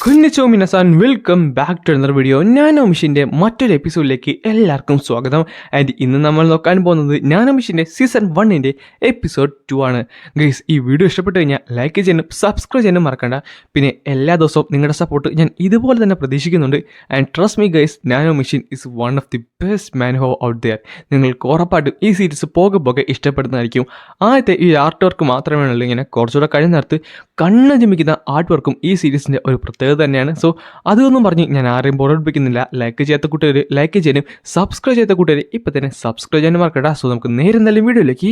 കുഞ്ഞിച്ചോ മിനസാൻ welcome back to another video. Nano മിഷൻ്റെ മറ്റൊരു എപ്പിസോഡിലേക്ക് എല്ലാവർക്കും സ്വാഗതം. ആൻഡ് ഇന്ന് നമ്മൾ നോക്കാൻ പോകുന്നത് നാനോ മിഷൻ്റെ സീസൺ 1 എപ്പിസോഡ് 2 ആണ്. ഗൈസ്, ഈ വീഡിയോ ഇഷ്ടപ്പെട്ട് കഴിഞ്ഞാൽ ലൈക്ക് ചെയ്യാനും സബ്സ്ക്രൈബ് ചെയ്യാനും മറക്കണ്ട. പിന്നെ എല്ലാ ദിവസവും നിങ്ങളുടെ സപ്പോർട്ട് ഞാൻ ഇതുപോലെ തന്നെ പ്രതീക്ഷിക്കുന്നുണ്ട്. And trust me guys, nano mission is one of the best മാൻ ഹോ ഔട്ട് ദെയർ. നിങ്ങൾക്ക് ഉറപ്പായിട്ടും ഈ സീരീസ് പോകെ ഇഷ്ടപ്പെടുന്നതായിരിക്കും. ആദ്യത്തെ ഈ ആർട്ട് വർക്ക് മാത്രമേ ഉള്ളൂ. ഇങ്ങനെ കുറച്ചുകൂടെ കഴിയുന്നിടത്ത് കണ്ണ് ചിമ്മിക്കുന്ന ആർട്ട് വർക്കും ഈ സീരീസിൻ്റെ ഒരു പ്രത്യേകത തന്നെയാണ്. സോ അതൊന്നും പറഞ്ഞ് ഞാൻ ആരെയും ബോറടിപ്പിക്കുന്നില്ല. ലൈക്ക് ചെയ്യാത്ത കൂട്ടുകാർ ലൈക്ക് ചെയ്യാനും സബ്സ്ക്രൈബ് ചെയ്യാത്ത കൂട്ടുകാർ ഇപ്പം തന്നെ സബ്സ്ക്രൈബ് ചെയ്യാനും മറക്കണ്ട. സോ നമുക്ക് നേരെ എന്തായാലും വീഡിയോയിലേക്ക്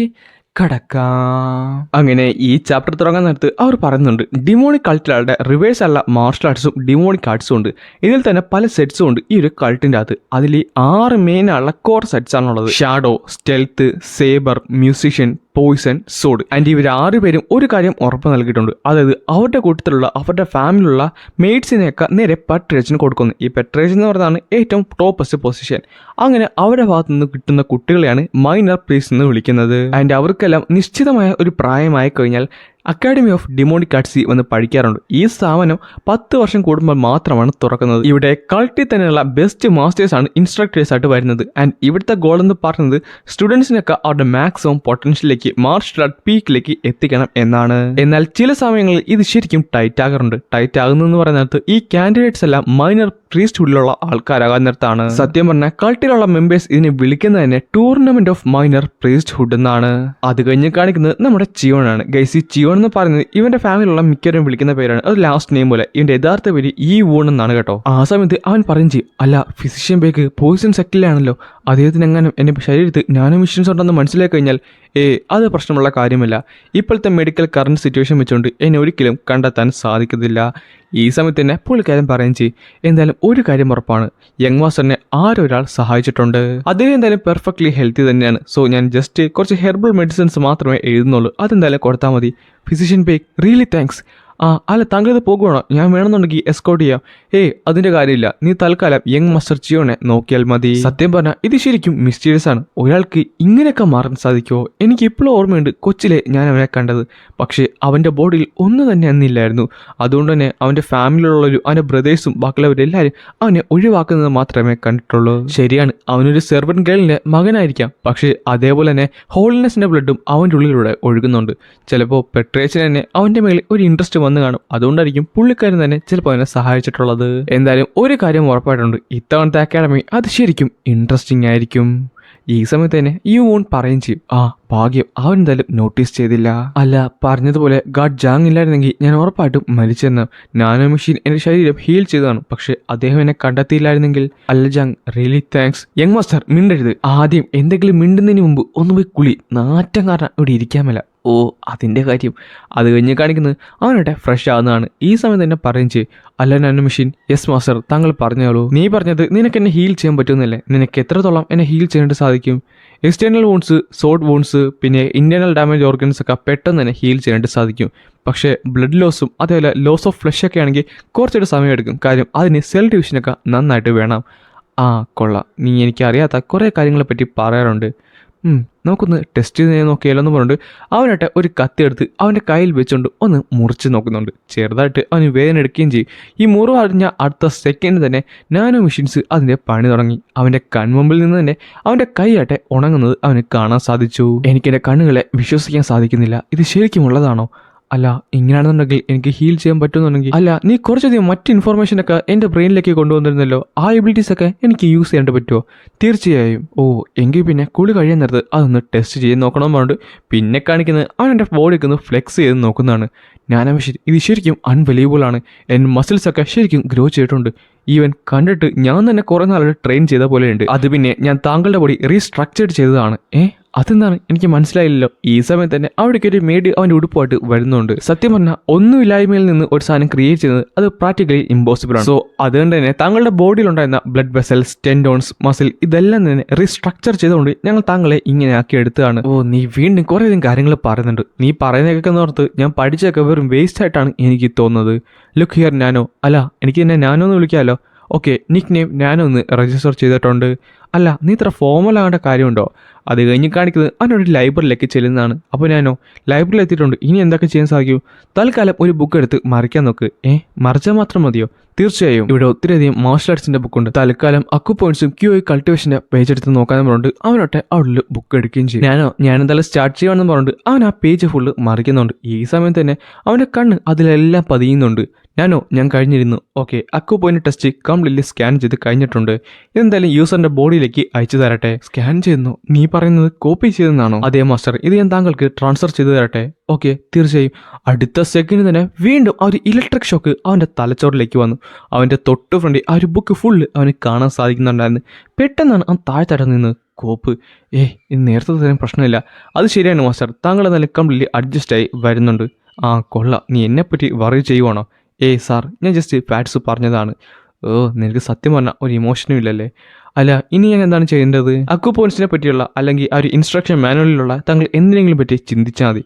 കടക്കാം. അങ്ങനെ ഈ ചാപ്റ്റർ തുടങ്ങാൻ നേരത്ത് അവർ പറയുന്നുണ്ട്, ഡിമോണിക് കൾട്ടിലാളുടെ റിവേഴ്സ് അല്ല മാർഷൽ ആർട്സും ഡിമോണിക് ആർട്സും ഉണ്ട്. ഇതിൽ തന്നെ പല സെറ്റ്സും ഉണ്ട് ഈ ഒരു കൾട്ടിൻ്റെ അകത്ത്. അതിൽ 6 മെയിനുള്ള കോർ സെറ്റ്സ് ആണുള്ളത്. Shadow, stealth, saber, musician, poison, sword. And ഇവർ 6 പേരും ഒരു കാര്യം ഉറപ്പ് നൽകിയിട്ടുണ്ട്. അതായത് അവരുടെ കൂട്ടത്തിലുള്ള അവരുടെ ഫാമിലിയിലുള്ള മെയ്ഡ്സിനെയൊക്കെ നേരെ പെട്രേജിന് കൊടുക്കുന്നു. ഈ പെട്രേജ് എന്ന് പറയുന്നതാണ് ഏറ്റവും ടോപ്പസ്റ്റ് പൊസിഷൻ. അങ്ങനെ അവരുടെ ഭാഗത്തു നിന്ന് കിട്ടുന്ന കുട്ടികളെയാണ് മൈനർ പ്രീസ്റ്റ് എന്ന് വിളിക്കുന്നത്. ആൻഡ് അവർക്കെല്ലാം നിശ്ചിതമായ ഒരു പ്രായമായി കഴിഞ്ഞാൽ അക്കാഡമി ഓഫ് ഡിമോണിക് ആർട്സ് വന്ന് പഠിക്കാറുണ്ട്. ഈ സ്ഥാപനം 10 വർഷം കൂടുമ്പോൾ മാത്രമാണ് തുറക്കുന്നത്. ഇവിടെ കൾട്ടിൽ തന്നെയുള്ള ബെസ്റ്റ് മാസ്റ്റേഴ്സ് ആണ് ഇൻസ്ട്രക്ടേഴ്സ് ആയിട്ട് വരുന്നത്. ആൻഡ് ഇവിടുത്തെ ഗോൾ എന്ന് പറയുന്നത് സ്റ്റുഡൻസിനൊക്കെ അവരുടെ മാക്സിമം പൊട്ടൻഷ്യലിലേക്ക് മാർഷൽ ആർട്ട് പീക്കിലേക്ക് എത്തിക്കണം എന്നാണ്. എന്നാൽ ചില സമയങ്ങളിൽ ഇത് ശരിക്കും ടൈറ്റ് ആകാറുണ്ട്. ടൈറ്റ് ആകുന്നതെന്ന് പറയുന്നത് ഈ കാൻഡിഡേറ്റ്സ് എല്ലാം മൈനർ പ്രീസ്റ്റ്ഹുഡിലുള്ള ആൾക്കാരാകാൻ നേരത്താണ്. സത്യം പറഞ്ഞാൽ കൾട്ടിലുള്ള മെമ്പേഴ്സ് ഇതിനെ വിളിക്കുന്നത് തന്നെ ടൂർണമെന്റ് ഓഫ് മൈനർ പ്രീസ്റ്റ്ഹുഡ് എന്നാണ്. അത് കഴിഞ്ഞ് കാണിക്കുന്നത് നമ്മുടെ ചിയോണാണ്. ഗൈസ്, ഈ ചിയോൺ എന്ന് പറയുന്നത് ഇവന്റെ ഫാമിലിയുള്ള മിക്കവരും വിളിക്കുന്ന പേരാണ്. അത് ലാസ്റ്റ് നെയിം പോലെ. ഇവന്റെ യഥാർത്ഥ പേര് ഈ വൂൺ എന്നാണ് കേട്ടോ. ആ സമയത്ത് അവൻ പറയും ചെയ്യും, അല്ല ഫിസിഷ്യൻ ബേക്ക് പോയിസൺ സെക്റ്റിലാണല്ലോ, അദ്ദേഹത്തിന് എങ്ങനെ എന്റെ ശരീരത്തിൽ നാനോ മിഷൻസ് ഉണ്ടെന്ന് മനസ്സിലാക്കി കഴിഞ്ഞാൽ അത് പ്രശ്നമുള്ള കാര്യമല്ല. ഇപ്പോഴത്തെ മെഡിക്കൽ കറണ്ട് സിറ്റുവേഷൻ വെച്ചുകൊണ്ട് എന്നെ ഒരിക്കലും കണ്ടെത്താൻ സാധിക്കത്തില്ല. ഈ സമയത്ത് തന്നെ പുള്ളിക്കാരൻ പറയുകയും ചെയ്യും, എന്തായാലും ഒരു കാര്യം ഉറപ്പാണ്, യങ് മാസ്റ്ററിനെ ആരൊരാൾ സഹായിച്ചിട്ടുണ്ട്. അദ്ദേഹം എന്തായാലും പെർഫെക്റ്റ്ലി ഹെൽത്തി തന്നെയാണ്. സോ ഞാൻ ജസ്റ്റ് കുറച്ച് ഹെർബൽ മെഡിസിൻസ് മാത്രമേ എഴുതുന്നുള്ളൂ, അതെന്തായാലും കൊടുത്താൽ മതി. Physician back, really thanks. അല്ല താങ്കളിത് പോകുവാണോ? ഞാൻ വേണമെന്നുണ്ടെങ്കിൽ എസ്കോർട്ട് ചെയ്യാം. അതിന്റെ കാര്യമില്ല, നീ തൽക്കാലം യങ് മാസ്റ്റർ ചിയോനെ നോക്കിയാൽ മതി. സത്യം പറഞ്ഞാൽ ഇത് ശരിക്കും മിസ്റ്റീരിയസ് ആണ്. ഒരാൾക്ക് ഇങ്ങനെയൊക്കെ മാറാൻ സാധിക്കുമോ? എനിക്ക് ഇപ്പോഴും ഓർമ്മയുണ്ട് കൊച്ചിലെ ഞാൻ അവനെ കണ്ടത്. പക്ഷേ അവന്റെ ബോഡിയിൽ ഒന്നും തന്നെ അന്നില്ലായിരുന്നു. അതുകൊണ്ട് തന്നെ അവന്റെ ഫാമിലിയിലുള്ളൊരു അവന്റെ ബ്രദേഴ്സും ബാക്കിയുള്ളവരെല്ലാവരും അവനെ ഒഴിവാക്കുന്നത് മാത്രമേ കണ്ടിട്ടുള്ളൂ. ശരിയാണ്, അവനൊരു സെർവന്റ് ഗേളിന്റെ മകനായിരിക്കാം. പക്ഷേ അതേപോലെ തന്നെ ഹോളിനെസിന്റെ ബ്ലഡും അവന്റെ ഉള്ളിലൂടെ ഒഴുകുന്നുണ്ട്. ചിലപ്പോൾ പെട്രേച്ചിന് തന്നെ അവന്റെ മേളിൽ ഒരു ഇൻട്രസ്റ്റ് വന്നു കാണും. അതുകൊണ്ടായിരിക്കും പുള്ളിക്കാരൻ തന്നെ ചിലപ്പോൾ അവനെ സഹായിച്ചിട്ടുള്ളത്. എന്തായാലും ഒരു കാര്യം ഉറപ്പായിട്ടുണ്ട്, ഇത്തവണത്തെ അക്കാഡമി അത് ശരിക്കും ഇൻട്രസ്റ്റിംഗ് ആയിരിക്കും. ഈ സമയത്ത് തന്നെ ഈ വൂൺ പറയും ചെയ്യും, ഭാഗ്യം അവൻ എന്തായാലും നോട്ടീസ് ചെയ്തില്ല. അല്ല, പറഞ്ഞതുപോലെ ഗാഡ് ജാങ് ഇല്ലായിരുന്നെങ്കിൽ ഞാൻ ഉറപ്പായിട്ടും മരിച്ചെന്ന്. നാനോ മെഷീൻ എന്റെ ശരീരം ഹീൽ ചെയ്തതാണ്. പക്ഷെ അദ്ദേഹം എന്നെ കണ്ടെത്തിയില്ലായിരുന്നെങ്കിൽ. അല്ല ജാങ്, റിയലി താങ്ക്സ്. യങ് മാസ്റ്റർ മിണ്ടരുത്. ആദ്യം എന്തെങ്കിലും മിണ്ടുന്നതിന് മുമ്പ് ഒന്ന് പോയി കുളി. നാറ്റം കാരണം ഇവിടെ ഇരിക്കാമല്ല. അതിൻ്റെ കാര്യം. അത് കഴിഞ്ഞ് കാണിക്കുന്നത് അവനോട്ടെ ഫ്രഷ് ആകുന്നതാണ്. ഈ സമയത്ത് തന്നെ പറയും ചെയ്യും, അല്ല നാനോ മെഷീൻ. യെസ് മാസ്റ്റർ, താങ്കൾ പറഞ്ഞോളൂ. നീ പറഞ്ഞത് നിനക്ക് എന്നെ ഹീൽ ചെയ്യാൻ പറ്റുമെന്നല്ലേ? നിനക്ക് എത്രത്തോളം എന്നെ ഹീൽ ചെയ്യാനായിട്ട് സാധിക്കും? എക്സ്റ്റേണൽ വൂൺസ്, സോഡ് വൂൺസ്, പിന്നെ ഇന്റേണൽ ഡാമേജ് ഓർഗൻസ് ഒക്കെ പെട്ടെന്ന് തന്നെ ഹീൽ ചെയ്യാനായിട്ട് സാധിക്കും. പക്ഷേ ബ്ലഡ് ലോസും അതേപോലെ ലോസ് ഓഫ് ഫ്ലഷ് ഒക്കെ ആണെങ്കിൽ കുറച്ചൊരു സമയം എടുക്കും. കാര്യം അതിന് സെൽ ഡിവിഷനൊക്കെ നന്നായിട്ട് വേണം. കൊള്ളാം, നീ എനിക്കറിയാത്ത കുറേ കാര്യങ്ങളെപ്പറ്റി പറയാറുണ്ട്. നമുക്കൊന്ന് ടെസ്റ്റ് ചെയ്ത് നോക്കിയാലോ എന്ന് പറഞ്ഞിട്ട് അവനായിട്ട് ഒരു കത്തിയെടുത്ത് അവൻ്റെ കയ്യിൽ വെച്ചുകൊണ്ട് ഒന്ന് മുറിച്ച് നോക്കുന്നുണ്ട്. ചെറുതായിട്ട് അവന് വേദന എടുക്കുകയും ചെയ്യും. ഈ മുറിവ് അറിഞ്ഞ അടുത്ത സെക്കൻഡ് തന്നെ നാനോ മെഷീൻസ് അതിൻ്റെ പണി തുടങ്ങി. അവൻ്റെ കൺമുമ്പിൽ നിന്ന് തന്നെ അവൻ്റെ കൈയാട്ടെ ഉണങ്ങുന്നത് അവന് കാണാൻ സാധിച്ചു. എനിക്കെൻ്റെ കണ്ണുകളെ വിശ്വസിക്കാൻ സാധിക്കുന്നില്ല. ഇത് ശരിക്കും ഉള്ളതാണോ? അല്ല, ഇങ്ങനെയാണെന്നുണ്ടെങ്കിൽ എനിക്ക് ഹീൽ ചെയ്യാൻ പറ്റുമെന്നുണ്ടെങ്കിൽ. അല്ല, നീ കുറച്ചധികം മറ്റ് ഇൻഫോർമേഷനൊക്കെ എൻ്റെ ബ്രെയിനിലേക്ക് കൊണ്ടുവന്നിരുന്നല്ലോ. ആ എബിലിറ്റീസ് ഒക്കെ എനിക്ക് യൂസ് ചെയ്യാനായിട്ട് പറ്റുമോ? തീർച്ചയായും. എങ്കിൽ പിന്നെ കുളി കഴിയാൻ നേരത്ത് അതൊന്ന് ടെസ്റ്റ് ചെയ്ത് നോക്കണമെന്ന് പറഞ്ഞിട്ട് പിന്നെ കാണിക്കുന്നത് അവൻ എൻ്റെ ബോഡിക്ക് ഒന്ന് ഫ്ലെക്സ് ചെയ്ത് നോക്കുന്നതാണ്. നാനോ മെഷീൻ, ഇത് ശരിക്കും അൺബിലീവബിൾ ആണ്. എൻ്റെ മസിൽസൊക്കെ ശരിക്കും ഗ്രോ ചെയ്തിട്ടുണ്ട്. ഈവൻ കണ്ടിട്ട് ഞാൻ തന്നെ കുറേ നാളുകൾ ട്രെയിൻ ചെയ്ത പോലെയുണ്ട്. അത് പിന്നെ ഞാൻ താങ്കളുടെ ബോഡി റീസ്ട്രക്ചേർഡ് ചെയ്തതാണ്. അതെന്താണ്? എനിക്ക് മനസ്സിലായില്ലല്ലോ. ഈ സമയത്ത് തന്നെ അവിടേക്ക് ഒരു മെയ്ഡ് അവൻ്റെ ഉടുപ്പായിട്ട് വരുന്നുണ്ട്. സത്യം പറഞ്ഞാൽ ഒന്നുമില്ലായ്മയിൽ നിന്ന് ഒരു സാധനം ക്രിയേറ്റ് ചെയ്യുന്നത് അത് പ്രാക്ടിക്കലി ഇമ്പോസിബിൾ ആണ്. സോ അതുകൊണ്ട് തന്നെ താങ്കളുടെ ബോഡിയിൽ ഉണ്ടായിരുന്ന ബ്ലഡ് വെസൽസ്, ടെൻഡോൺസ്, മസിൽ ഇതെല്ലാം തന്നെ റീസ്ട്രക്ചർ ചെയ്തുകൊണ്ട് ഞങ്ങൾ താങ്കളെ ഇങ്ങനെ ആക്കി എടുത്തതാണ്. നീ വീണ്ടും കുറേയധികം കാര്യങ്ങൾ പറയുന്നുണ്ട്. നീ പറയുന്നതൊക്കെ ഓർത്ത് ഞാൻ പഠിച്ചൊക്കെ വെറും വേസ്റ്റ് ആയിട്ടാണ് എനിക്ക് തോന്നുന്നത്. Look here nano. അല്ല, എനിക്ക് എന്നെ നാനോ എന്ന് വിളിക്കാമല്ലോ. ഓക്കെ, നിക് നെയിം നാനോ ഒന്ന് രജിസ്റ്റർ ചെയ്തിട്ടുണ്ട്. അല്ല, നീ ഇത്ര ഫോമൽ ആകേണ്ട കാര്യമുണ്ടോ? അത് കഴിഞ്ഞ് കാണിക്കുന്നത് അവനൊരു ലൈബ്രറിയിലേക്ക് ചെല്ലുന്നതാണ്. അപ്പോൾ ഞാനോ ലൈബ്രറിയിൽ എത്തിയിട്ടുണ്ട്, ഇനി എന്തൊക്കെ ചെയ്യാൻ സാധിക്കൂ? തൽക്കാലം ഒരു ബുക്ക് എടുത്ത് മറിക്കാൻ നോക്ക്. മറിച്ചാൽ മാത്രം മതിയോ? തീർച്ചയായും ഇവിടെ ഒത്തിരിയധികം മാർഷൽ ആർട്സിന്റെ ബുക്കുണ്ട്. തൽക്കാലം അക്കു പോയിന്റ്സും ക്യൂഐ കൾട്ടിവേഷന്റെ പേജ് എടുത്ത് നോക്കാനും പറഞ്ഞിട്ട് അവനൊട്ടെ അവിടെ ബുക്ക് എടുക്കുകയും ചെയ്യും. ഞാൻ എന്തായാലും സ്റ്റാർട്ട് ചെയ്യാമെന്ന് പറഞ്ഞിട്ട് അവൻ ആ പേജ് ഫുള്ള് മറിക്കുന്നുണ്ട്. ഈ സമയത്ത് തന്നെ അവന്റെ കണ്ണ് അതിലെല്ലാം പതിയുന്നുണ്ട്. ഞാൻ കഴിഞ്ഞിരുന്നു. ഓക്കെ, അക്കു പോയിന്റ് ടെസ്റ്റ് കംപ്ലീറ്റ്ലി സ്കാൻ ചെയ്ത് കഴിഞ്ഞിട്ടുണ്ട്. ഇതെന്തായാലും യൂസറിന്റെ ബോഡിയിലേക്ക് അയച്ചു തരട്ടെ. സ്കാൻ ചെയ്യുന്നു? നീ പറയുന്നത് കോപ്പി ചെയ്തെന്നാണോ? അതേ മാസ്റ്റർ, ഇത് ഞാൻ താങ്കൾക്ക് ട്രാൻസ്ഫർ ചെയ്തു തരട്ടെ. ഓക്കെ, തീർച്ചയായും. അടുത്ത സെക്കൻഡ് തന്നെ വീണ്ടും ആ ഒരു ഇലക്ട്രിക് ഷോക്ക് അവന്റെ തലച്ചോറിലേക്ക് വന്നു. അവന്റെ തൊട്ട് ഫ്രണ്ടിൽ ആ ഒരു ബുക്ക് ഫുള്ള് അവന് കാണാൻ സാധിക്കുന്നുണ്ടായിരുന്നു. പെട്ടെന്നാണ് അവൻ താഴ്ത്തട നിന്ന് കോപ്പ്. ഇത് നേരത്തെ തരാൻ പ്രശ്നമില്ല. അത് ശരിയാണ് മാസ്റ്റർ, താങ്കൾ എന്നാലും കംപ്ലീറ്റ്ലി അഡ്ജസ്റ്റ് ആയി വരുന്നുണ്ട്. കൊള്ളാം. നീ എന്നെപ്പറ്റി വറി ചെയ്യുവാണോ? സാർ, ഞാൻ ജസ്റ്റ് ഫാറ്റ്സ് പറഞ്ഞതാണ്. നിനക്ക് സത്യം പറഞ്ഞാൽ ഒരു ഇമോഷനും ഇല്ലല്ലേ? അല്ല, ഇനി ഞാൻ എന്താണ് ചെയ്യേണ്ടത്? അക്കു പോയിന്റ്സിനെ പറ്റിയുള്ള അല്ലെങ്കിൽ ആ ഒരു ഇൻസ്ട്രക്ഷൻ മാനുവലിലുള്ള താങ്കൾ എന്തിനെങ്കിലും പറ്റി ചിന്തിച്ചാൽ മതി.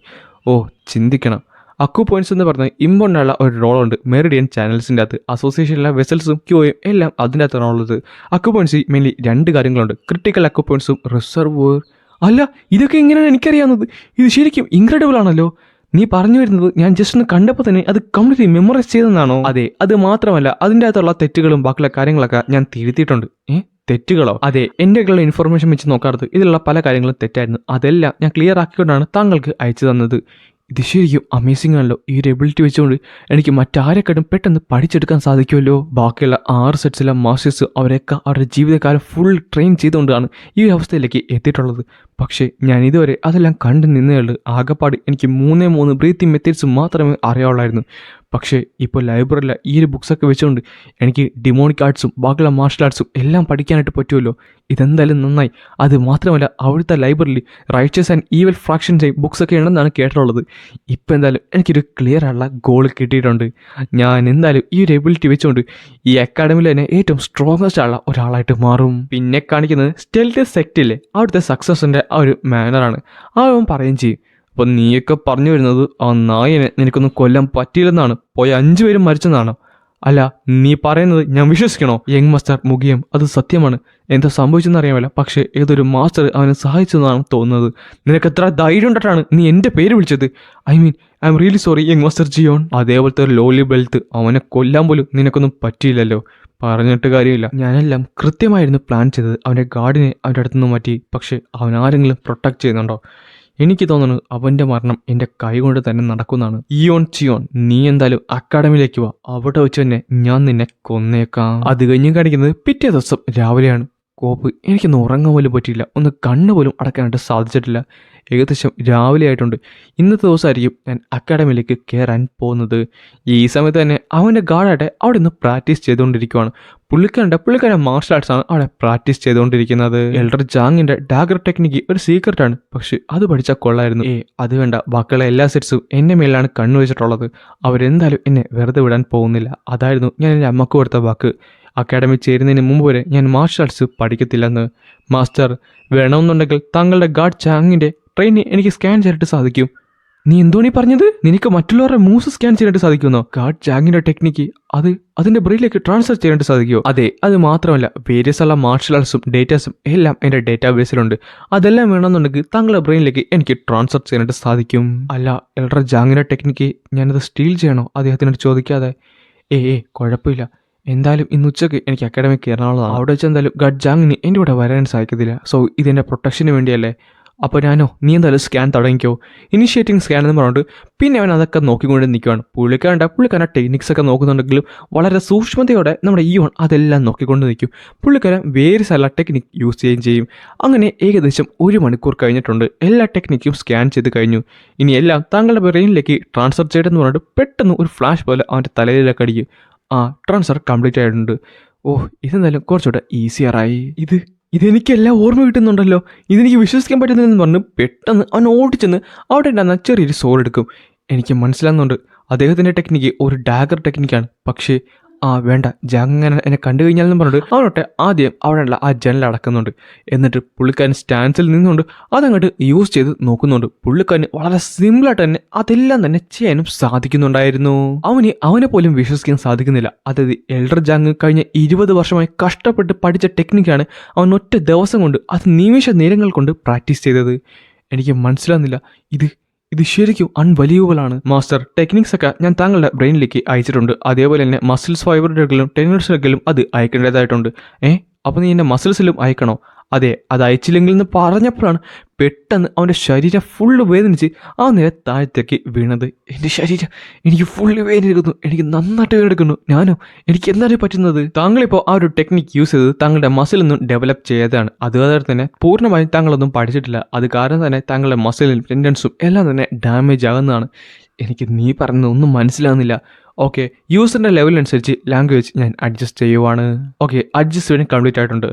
ചിന്തിക്കണം. അക്കു പോയിന്റ്സ് എന്ന് പറഞ്ഞാൽ ഇമ്പോർട്ടൻ്റ് ഒരു റോളുണ്ട് മെറിഡിയൻ ചാനൽസിൻ്റെ അകത്ത്. അസോസിയേഷനിലെ വെസൽസും ക്യൂയും എല്ലാം അതിൻ്റെ അകത്ത് റോളുള്ളത്. അക്കു പോയിന്റ്സ് മെയിൻലി 2 കാര്യങ്ങളുണ്ട്, ക്രിട്ടിക്കൽ അക്കു പോയിന്റ്സും റിസർവർ. അല്ല, ഇതൊക്കെ എങ്ങനെയാണ് എനിക്കറിയാവുന്നത്? ഇത് ശരിക്കും ഇൻക്രെഡിബിൾ ആണല്ലോ. നീ പറഞ്ഞു വരുന്നത് ഞാൻ ജസ്റ്റ് ഒന്ന് കണ്ടപ്പോൾ തന്നെ അത് കംപ്ലീറ്റ്ലി മെമ്മറൈസ് ചെയ്തെന്നാണോ? അതെ, അത് മാത്രമല്ല അതിൻ്റെ അകത്തുള്ള തെറ്റുകളും ബാക്കിയുള്ള കാര്യങ്ങളൊക്കെ ഞാൻ തിരുത്തിയിട്ടുണ്ട്. തെറ്റുകളോ? അതെ, എൻ്റെ കയ്യിലുള്ള ഇൻഫർമേഷൻ വെച്ച് നോക്കാറുണ്ട് ഇതിലുള്ള പല കാര്യങ്ങളും തെറ്റായിരുന്നു. അതെല്ലാം ഞാൻ ക്ലിയർ ആക്കിക്കൊണ്ടാണ് താങ്കൾക്ക് അയച്ചു തന്നത്. ഇത് ശരിക്കും അമേസിംഗ് ആണല്ലോ. ഈ ഒരു എബിലിറ്റി വെച്ചുകൊണ്ട് എനിക്ക് മറ്റാരെക്കാട്ടും പെട്ടെന്ന് പഠിച്ചെടുക്കാൻ സാധിക്കുമല്ലോ. ബാക്കിയുള്ള 6 സെറ്റ്സിലെ മാസ്റ്റേഴ്സ് അവരൊക്കെ അവരുടെ ജീവിതകാലം ഫുൾ ട്രെയിൻ ചെയ്തുകൊണ്ടാണ് ഈ ഒരു അവസ്ഥയിലേക്ക് എത്തിയിട്ടുള്ളത്. പക്ഷേ ഞാൻ ഇതുവരെ അതെല്ലാം കണ്ടു നിന്നേയുള്ളൂ. ആകെപ്പാട് എനിക്ക് 3 ബ്രീത്തിങ് മെത്തേഡ്സ് മാത്രമേ അറിയാവുള്ളായിരുന്നു. പക്ഷേ ഇപ്പോൾ ലൈബ്രറിയിലെ ഈ ഒരു ബുക്സൊക്കെ വെച്ചുകൊണ്ട് എനിക്ക് ഡിമോണിക് ആർട്സും ബാക്കിയുള്ള മാർഷൽ ആർട്സും എല്ലാം പഠിക്കാനായിട്ട് പറ്റുമല്ലോ. ഇതെന്തായാലും നന്നായി. അത് മാത്രമല്ല അവിടുത്തെ ലൈബ്രറിയിൽ റൈച്ചസ് ആൻഡ് ഈവൽ ഫ്രാക്ഷൻസ് ബുക്സൊക്കെ ഉണ്ടെന്നാണ് കേട്ടിട്ടുള്ളത്. ഇപ്പോൾ എന്തായാലും എനിക്കൊരു ക്ലിയർ ആയുള്ള ഗോൾ കിട്ടിയിട്ടുണ്ട്. ഞാൻ എന്തായാലും ഈ ഒരു എബിലിറ്റി വെച്ചുകൊണ്ട് ഈ അക്കാഡമിയിൽ തന്നെ ഏറ്റവും സ്ട്രോങ്ങസ്റ്റ് ആയുള്ള ഒരാളായിട്ട് മാറും. പിന്നെ കാണിക്കുന്നത് സ്റ്റെൽത്ത് സെക്റ്റിലെ അവിടുത്തെ സക്സസിൻ്റെ ആ ഒരു മാനറാണ്. അവൻ പറയുകയും ചെയ്യും, അപ്പോൾ നീയൊക്കെ പറഞ്ഞു വരുന്നത് ആ നായനെ നിനക്കൊന്നും കൊല്ലാൻ പറ്റിയില്ലെന്നാണ്, പോയ 5 പേരും മരിച്ചെന്നാണ്. അല്ല, നീ പറയുന്നത് ഞാൻ വിശ്വസിക്കണോ? യങ് മാസ്റ്റർ മുഖിയം, അത് സത്യമാണ്. എന്താ സംഭവിച്ചെന്ന് അറിയാമല്ല, പക്ഷേ ഏതൊരു മാസ്റ്റർ അവനെ സഹായിച്ചതെന്നാണ് തോന്നുന്നത്. നിനക്ക് എത്ര ധൈര്യം ഉണ്ടിട്ടാണ് നീ എൻ്റെ പേര് വിളിച്ചത്? I am really sorry young master Jeon. അതേപോലത്തെ ഒരു ലോലി ബെൽത്ത് അവനെ കൊല്ലാൻ പോലും നിനക്കൊന്നും പറ്റിയില്ലല്ലോ. പറഞ്ഞിട്ട് കാര്യമില്ല. ഞാനെല്ലാം കൃത്യമായിരുന്നു പ്ലാൻ ചെയ്തത്. അവൻ്റെ ഗാർഡിനെ അവൻ്റെ അടുത്തുനിന്ന് മാറ്റി. പക്ഷേ അവൻ ആരെങ്കിലും പ്രൊട്ടക്ട് ചെയ്യുന്നുണ്ടോ? എനിക്ക് തോന്നുന്നു അവൻ്റെ മരണം എൻ്റെ കൈകൊണ്ട് തന്നെ നടക്കുന്നതാണ്. ചിയോൺ, നീ എന്തായാലും അക്കാഡമിയിലേക്ക് വാ. അവിടെ വെച്ച് തന്നെ ഞാൻ നിന്നെ കൊന്നേക്കാം. അത് കഴിഞ്ഞ് കാണിക്കുന്നത് പിറ്റേ ദിവസം രാവിലെയാണ്. കോപ്പ്, എനിക്കൊന്ന് ഉറങ്ങാൻ പോലും പറ്റിയില്ല. ഒന്ന് കണ്ണ് പോലും അടക്കാനായിട്ട് സാധിച്ചിട്ടില്ല. ഏകദേശം രാവിലെ ആയിട്ടുണ്ട്. ഇന്നത്തെ ദിവസമായിരിക്കും ഞാൻ അക്കാഡമിയിലേക്ക് കയറാൻ പോകുന്നത്. ഈ സമയത്ത് തന്നെ അവൻ്റെ ഗാർഡായിട്ട് അവിടെ നിന്ന് പ്രാക്ടീസ് ചെയ്തുകൊണ്ടിരിക്കുവാണ്. പുള്ളിക്കാരൻ മാർഷൽ ആർട്സ് ആണ് അവിടെ പ്രാക്ടീസ് ചെയ്തുകൊണ്ടിരിക്കുന്നത്. എൽഡർ ജാങ്ങിൻ്റെ ഡാഗർ ടെക്നിക്ക് ഒരു സീക്രട്ടാണ്, പക്ഷെ അത് പഠിച്ചാൽ കൊള്ളായിരുന്നു. അത് വേണ്ട, ബാക്കിയുള്ള എല്ലാ സെറ്റ്സും എൻ്റെ മേലാണ് കണ്ണുവെച്ചിട്ടുള്ളത്. അവരെന്തായാലും എന്നെ വെറുതെ വിടാൻ പോകുന്നില്ല. അതായിരുന്നു ഞാൻ എൻ്റെ അമ്മക്ക് കൊടുത്ത വാക്ക്. അക്കാഡമി ചേരുന്നതിന് മുമ്പ് വരെ ഞാൻ മാർഷൽ ആർട്സ് പഠിക്കത്തില്ലെന്ന്. മാസ്റ്റർ, വേണമെന്നുണ്ടെങ്കിൽ താങ്കളുടെ ഗാർഡ് ചാങ്ങിൻ്റെ ട്രെയിനെ എനിക്ക് സ്കാൻ ചെയ്യാനായിട്ട് സാധിക്കും. നീ എന്തോണീ പറഞ്ഞത്? നിനക്ക് മറ്റുള്ളവരുടെ മൂവ്സ് സ്കാൻ ചെയ്യാനായിട്ട് സാധിക്കുമെന്നോ? ഗാർഡ് ചാങ്ങിൻ്റെ ടെക്നിക്ക് അതിൻ്റെ ബ്രെയിനിലേക്ക് ട്രാൻസ്ഫർ ചെയ്യാനായിട്ട് സാധിക്കുമോ? അതെ, അത് മാത്രമല്ല വേരിയസ് ഉള്ള മാർഷൽ ആർട്സും ഡേറ്റാസും എല്ലാം എൻ്റെ ഡേറ്റാബേസിലുണ്ട്. അതെല്ലാം വേണമെന്നുണ്ടെങ്കിൽ താങ്കളുടെ ബ്രെയിനിലേക്ക് എനിക്ക് ട്രാൻസ്ഫർ ചെയ്യാനായിട്ട് സാധിക്കും. അല്ല, എൽഡർ ജാങ്ങിൻ്റെ ടെക്നിക്ക് ഞാനത് സ്റ്റീൽ ചെയ്യണോ? അദ്ദേഹത്തിനോട് ചോദിക്കാതെ. കുഴപ്പമില്ല. എന്തായാലും ഇന്ന് ഉച്ചയ്ക്ക് എനിക്ക് അക്കാഡമിക് കയറാനുള്ളതാണ്. അവിടെ വെച്ച് എന്തായാലും ഗാർഡ് ജാങ്ങിന് എൻ്റെ കൂടെ വരാൻ സാധിക്കത്തില്ല. സോ ഇതെൻ്റെ പ്രൊട്ടക്ഷന് വേണ്ടിയല്ലേ. അപ്പോൾ നീ എന്തായാലും സ്കാൻ തുടങ്ങിക്കോ. ഇനിഷ്യേറ്റിംഗ് സ്കാൻ എന്ന് പറഞ്ഞിട്ട് പിന്നെ അവൻ അതൊക്കെ നോക്കിക്കൊണ്ട് നിൽക്കുകയാണ്. പുള്ളിക്കാരൻ ടെക്നിക്സ് ഒക്കെ നോക്കുന്നുണ്ടെങ്കിലും വളരെ സൂക്ഷ്മതയോടെ നമ്മുടെ ഈയോൺ അതെല്ലാം നോക്കിക്കൊണ്ട് നിൽക്കും. പുള്ളിക്കാരൻ വേറെ സ്ഥല ടെക്നിക്ക് യൂസ് ചെയ്യുകയും ചെയ്യും. അങ്ങനെ ഏകദേശം 1 മണിക്കൂർ കഴിഞ്ഞിട്ടുണ്ട്. എല്ലാ ടെക്നിക്കും സ്കാൻ ചെയ്ത് കഴിഞ്ഞു. ഇനി എല്ലാം താങ്കളുടെ ബ്രെയിനിലേക്ക് ട്രാൻസ്ഫർ ചെയ്തെന്ന് പറഞ്ഞിട്ട് പെട്ടെന്ന് ഒരു ഫ്ലാഷ് പോലെ അവൻ്റെ തലയിലേക്ക് അടിക്കും. ട്രാൻസ്ഫർ കംപ്ലീറ്റ് ആയിട്ടുണ്ട്. ഇതെന്തായാലും കുറച്ചുകൂടെ ഈസിയറായി. ഇതെനിക്കെല്ലാം ഓർമ്മ കിട്ടുന്നുണ്ടല്ലോ, ഇതെനിക്ക് വിശ്വസിക്കാൻ പറ്റുന്നില്ലെന്ന് പറഞ്ഞ് പെട്ടെന്ന് അവൻ ഓടിച്ചെന്ന് അവിടെ ഉണ്ടാകുന്ന ചെറിയൊരു സോൾ എടുക്കും. എനിക്ക് മനസ്സിലാകുന്നുണ്ട് അദ്ദേഹത്തിൻ്റെ ടെക്നിക്ക് ഒരു ഡാഗർ ടെക്നിക്കാണ്. പക്ഷേ വേണ്ട ജാങ് അങ്ങനെ എന്നെ കണ്ടു കഴിഞ്ഞാലെന്ന് പറഞ്ഞിട്ട് അവനൊട്ടെ ആദ്യം അവിടെയുള്ള ആ ജനൽ അടക്കുന്നുണ്ട്. എന്നിട്ട് പുള്ളിക്കാരൻ സ്റ്റാൻസിൽ നിന്നുകൊണ്ട് അതങ്ങോട്ട് യൂസ് ചെയ്ത് നോക്കുന്നുണ്ട്. പുള്ളിക്കാരന് വളരെ സിമ്പിളായിട്ട് തന്നെ അതെല്ലാം തന്നെ ചെയ്യാനും സാധിക്കുന്നുണ്ടായിരുന്നു. അവനെ പോലും വിശ്വസിക്കാൻ സാധിക്കുന്നില്ല. അതായത് എൽഡർ ജാങ് കഴിഞ്ഞ 20 വർഷമായി കഷ്ടപ്പെട്ട് പഠിച്ച ടെക്നിക്കാണ് അവൻ ഒറ്റ ദിവസം കൊണ്ട് അത് നിമിഷ നേരങ്ങൾ കൊണ്ട് പ്രാക്ടീസ് ചെയ്തത്. എനിക്ക് മനസ്സിലാകുന്നില്ല, ഇത് ശരിക്കും അൺബലീവബിൾ ആണ്. മാസ്റ്റർ, ടെക്നിക്സ് ഒക്കെ ഞാൻ താങ്കളുടെ ബ്രെയിനിലേക്ക് അയച്ചിട്ടുണ്ട്. അതേപോലെ തന്നെ മസിൽസ് ഫൈബറുകളിലും ടെൻഡൻസിലും അത് അയക്കേണ്ടതായിട്ടുണ്ട്. അപ്പോൾ നീ എൻ്റെ മസിൽസിലും അയക്കണോ? അതെ, അത് അയച്ചില്ലെങ്കിൽ എന്ന് പറഞ്ഞപ്പോഴാണ് പെട്ടെന്ന് അവൻ്റെ ശരീരം ഫുള്ള് വേദനിച്ച് ആ നേരെ താഴത്തേക്ക് വീണത്. എൻ്റെ ശരീരം എനിക്ക് ഫുള്ള് വേദനിക്കുന്നു, എനിക്ക് നന്നായിട്ട് വേദനിക്കുന്നു. എനിക്ക് എന്താണ് പറ്റുന്നത്? താങ്കളിപ്പോൾ ആ ഒരു ടെക്നിക്ക് യൂസ് ചെയ്ത് താങ്കളുടെ മസിലൊന്നും ഡെവലപ്പ് ചെയ്യാതാണ്. അതുപോലെ തന്നെ പൂർണ്ണമായും താങ്കളൊന്നും പഠിച്ചിട്ടില്ല. അത് കാരണം തന്നെ താങ്കളുടെ മസിലും ടെൻഡൻസും എല്ലാം തന്നെ ഡാമേജ് ആകുന്നതാണ്. എനിക്ക് നീ പറയുന്നത് ഒന്നും മനസ്സിലാകുന്നില്ല. ഓക്കെ, യൂസറിൻ്റെ ലെവലിനനുസരിച്ച് ലാംഗ്വേജ് ഞാൻ അഡ്ജസ്റ്റ് ചെയ്യുവാണ്. ഓക്കെ, അഡ്ജസ്റ്റ്മെൻറ്റ് കംപ്ലീറ്റ് ആയിട്ടുണ്ട്.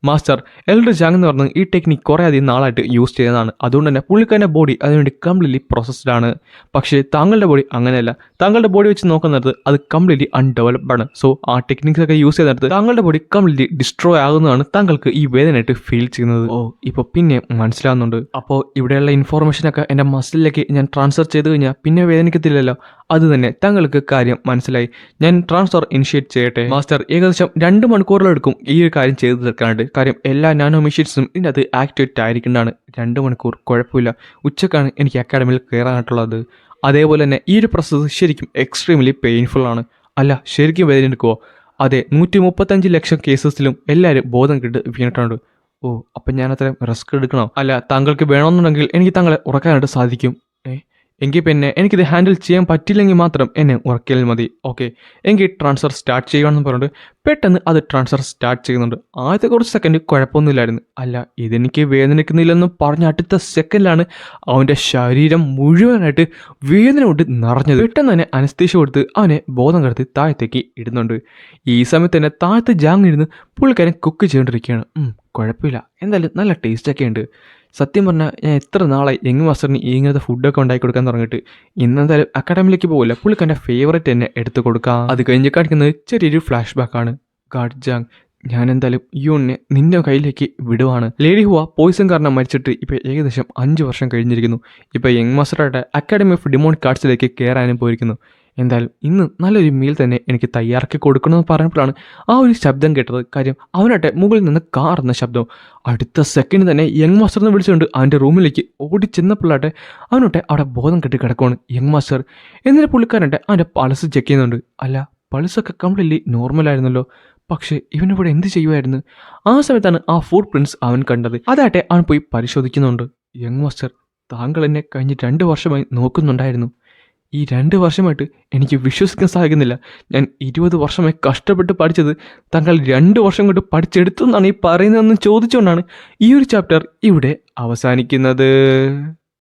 മാസ്റ്റർ, എൽഡർ ജാങ് എന്ന് പറഞ്ഞത് ഈ ടെക്നിക്ക് കുറേ അധികം നാളായിട്ട് യൂസ് ചെയ്യുന്നതാണ്. അതുകൊണ്ട് തന്നെ പുള്ളിക്കാരൻ്റെ ബോഡി അതിനുവേണ്ടി കംപ്ലീറ്റ്ലി പ്രോസസ്ഡ് ആണ്. പക്ഷേ താങ്കളുടെ ബോഡി അങ്ങനെയല്ല. താങ്കളുടെ ബോഡി വെച്ച് നോക്കുന്നത് അത് കംപ്ലീറ്റ്ലി അൺഡെവലപ്ഡ് ആണ്. സോ ആ ടെക്നിക്സ് ഒക്കെ യൂസ് ചെയ്തെടുത്ത് താങ്കളുടെ ബോഡി കംപ്ലീറ്റ്ലി ഡിസ്ട്രോയ് ആകുന്നതാണ് താങ്കൾക്ക് ഈ വേദനയായിട്ട് ഫീൽ ചെയ്യുന്നത്. ഇപ്പോൾ പിന്നെ മനസ്സിലാവുന്നുണ്ട്. അപ്പോൾ ഇവിടെയുള്ള ഇൻഫോർമേഷനൊക്കെ എൻ്റെ മസിലിലേക്ക് ഞാൻ ട്രാൻസ്ഫർ ചെയ്ത് കഴിഞ്ഞാൽ പിന്നെ വേദനിക്കത്തില്ലല്ലോ. അത് തന്നെ താങ്കൾക്ക് കാര്യം മനസ്സിലായി. ഞാൻ ട്രാൻസ്ഫർ ഇനിഷ്യേറ്റ് ചെയ്യട്ടെ? മാസ്റ്റർ, ഏകദേശം 2 മണിക്കൂറിലെടുക്കും ഈ ഒരു കാര്യം ചെയ്തു തീർക്കാനായിട്ട്. കാര്യം എല്ലാ നാനോ മെഷീൻസും ഇതിനകത്ത് ആക്ടിവേറ്റ് ആയിരിക്കുന്നതാണ്. 2 മണിക്കൂർ കുഴപ്പമില്ല. ഉച്ചക്കാണ് എനിക്ക് അക്കാഡമിയിൽ കയറാനായിട്ടുള്ളത്. അതേപോലെ തന്നെ ഈ ഒരു പ്രോസസ്സ് ശരിക്കും എക്സ്ട്രീംലി പെയിൻഫുൾ ആണ്. അല്ല, ശരിക്കും വേദന? അതെ, 135 ലക്ഷം കേസസിലും എല്ലാവരും ബോധം കിട്ട് വീണിട്ടുണ്ട്. അപ്പം ഞാൻ അത്രയും റിസ്ക് എടുക്കണോ? അല്ല, താങ്കൾക്ക് വേണമെന്നുണ്ടെങ്കിൽ എനിക്ക് താങ്കളെ ഉറക്കാനായിട്ട് സാധിക്കും. എങ്കിൽ പിന്നെ എനിക്കിത് ഹാൻഡിൽ ചെയ്യാൻ പറ്റില്ലെങ്കിൽ മാത്രം എന്നെ ഉറക്കിയാൽ മതി. ഓക്കെ, എങ്കിൽ ട്രാൻസ്ഫർ സ്റ്റാർട്ട് ചെയ്യുകയാണെന്ന് പറഞ്ഞിട്ട് പെട്ടെന്ന് അത് ട്രാൻസ്ഫർ സ്റ്റാർട്ട് ചെയ്യുന്നുണ്ട്. ആദ്യത്തെ കുറച്ച് സെക്കൻഡ് കുഴപ്പമൊന്നുമില്ലായിരുന്നു. അല്ല, ഇതെനിക്ക് വേദനിക്കുന്നില്ലെന്ന് പറഞ്ഞ അടുത്ത സെക്കൻഡിലാണ് അവൻ്റെ ശരീരം മുഴുവനായിട്ട് വേദന കൊണ്ട് നിറഞ്ഞത്. പെട്ടെന്ന് തന്നെ അനസ്തീഷ്യ കൊടുത്ത് അവനെ ബോധം കടത്തി താഴത്തേക്ക് ഇടുന്നുണ്ട്. ഈ സമയത്ത് തന്നെ താഴത്ത് ജാങ് ഇരുന്ന് പുള്ളിക്കാരൻ കുക്ക് ചെയ്തുകൊണ്ടിരിക്കുകയാണ്. കുഴപ്പമില്ല, എന്തായാലും നല്ല ടേസ്റ്റൊക്കെ ഉണ്ട്. സത്യം പറഞ്ഞാൽ ഞാൻ എത്ര നാളായി യങ് മാസ്റ്ററിന് ഇങ്ങനത്തെ ഫുഡൊക്കെ ഉണ്ടാക്കി കൊടുക്കാൻ തുടങ്ങിയിട്ട്. ഇന്നെന്തായാലും അക്കാഡമിയിലേക്ക് പോകില്ല, പുള്ളിക്ക് എൻ്റെ ഫേവറേറ്റ് തന്നെ എടുത്തു കൊടുക്കാം. അത് കഴിഞ്ഞ് കാണിക്കുന്നത് ചെറിയൊരു ഫ്ലാഷ് ബാക്കാണ്. ഗാഡ് ജാങ്, ഞാൻ എന്തായാലും യൂണിനെ നിന്റെ കയ്യിലേക്ക് വിടുവാണ്. ലേഡി ഹുവ പോയിസൺ കാരണം മരിച്ചിട്ട് ഇപ്പോൾ ഏകദേശം 5 വർഷം കഴിഞ്ഞിരിക്കുന്നു. ഇപ്പോൾ യങ് മാസ്റ്ററായിട്ട് അക്കാഡമി ഓഫ് ഡിമോണിക് ആർട്സിലേക്ക് കയറാനും പോയിരിക്കുന്നു. എന്തായാലും ഇന്ന് നല്ലൊരു മീൽ തന്നെ എനിക്ക് തയ്യാറാക്കി കൊടുക്കണമെന്ന് പറഞ്ഞപ്പോഴാണ് ആ ഒരു ശബ്ദം കേട്ടത്. കാര്യം അവനാട്ടെ മുകളിൽ നിന്ന് കാറുന്ന ശബ്ദം. അടുത്ത സെക്കൻഡ് തന്നെ യങ് മാസ്റ്ററിനെ വിളിച്ചുകൊണ്ട് അവൻ്റെ റൂമിലേക്ക് ഓടി ചെന്നപ്പോഴാട്ടെ അവനോട്ടെ അവിടെ ബോധം കെട്ടി കിടക്കുവാണ് യങ് മാസ്റ്റർ. എന്നിട്ട് പുള്ളിക്കാരൻ്റെ അവൻ്റെ പൾസ് ചെക്ക് ചെയ്യുന്നുണ്ട്. അല്ല, പൾസൊക്കെ കംപ്ലീറ്റ്ലി നോർമലായിരുന്നല്ലോ. പക്ഷേ ഇവനിവിടെ എന്ത് ചെയ്യുമായിരുന്നു? ആ സമയത്താണ് ആ ഫുട് പ്രിൻറ്റ്സ് അവൻ കണ്ടത്. അതാട്ടെ അവൻ പോയി പരിശോധിക്കുന്നുണ്ട്. യങ് മാസ്റ്റർ, താങ്കൾ എന്നെ കഴിഞ്ഞ് 2 വർഷമായി നോക്കുന്നുണ്ടായിരുന്നു. ഈ 2 വർഷമായിട്ട് എനിക്ക് വിശ്വസിക്കാൻ സാധിക്കുന്നില്ല. ഞാൻ 20 വർഷമായി കഷ്ടപ്പെട്ട് പഠിച്ചത് താങ്കൾ 2 വർഷം കൊണ്ട് പഠിച്ചെടുത്തു എന്നാണ് ഈ പറയുന്നതെന്ന് ചോദിച്ചുകൊണ്ടാണ് ഈ ഒരു ചാപ്റ്റർ ഇവിടെ അവസാനിക്കുന്നത്.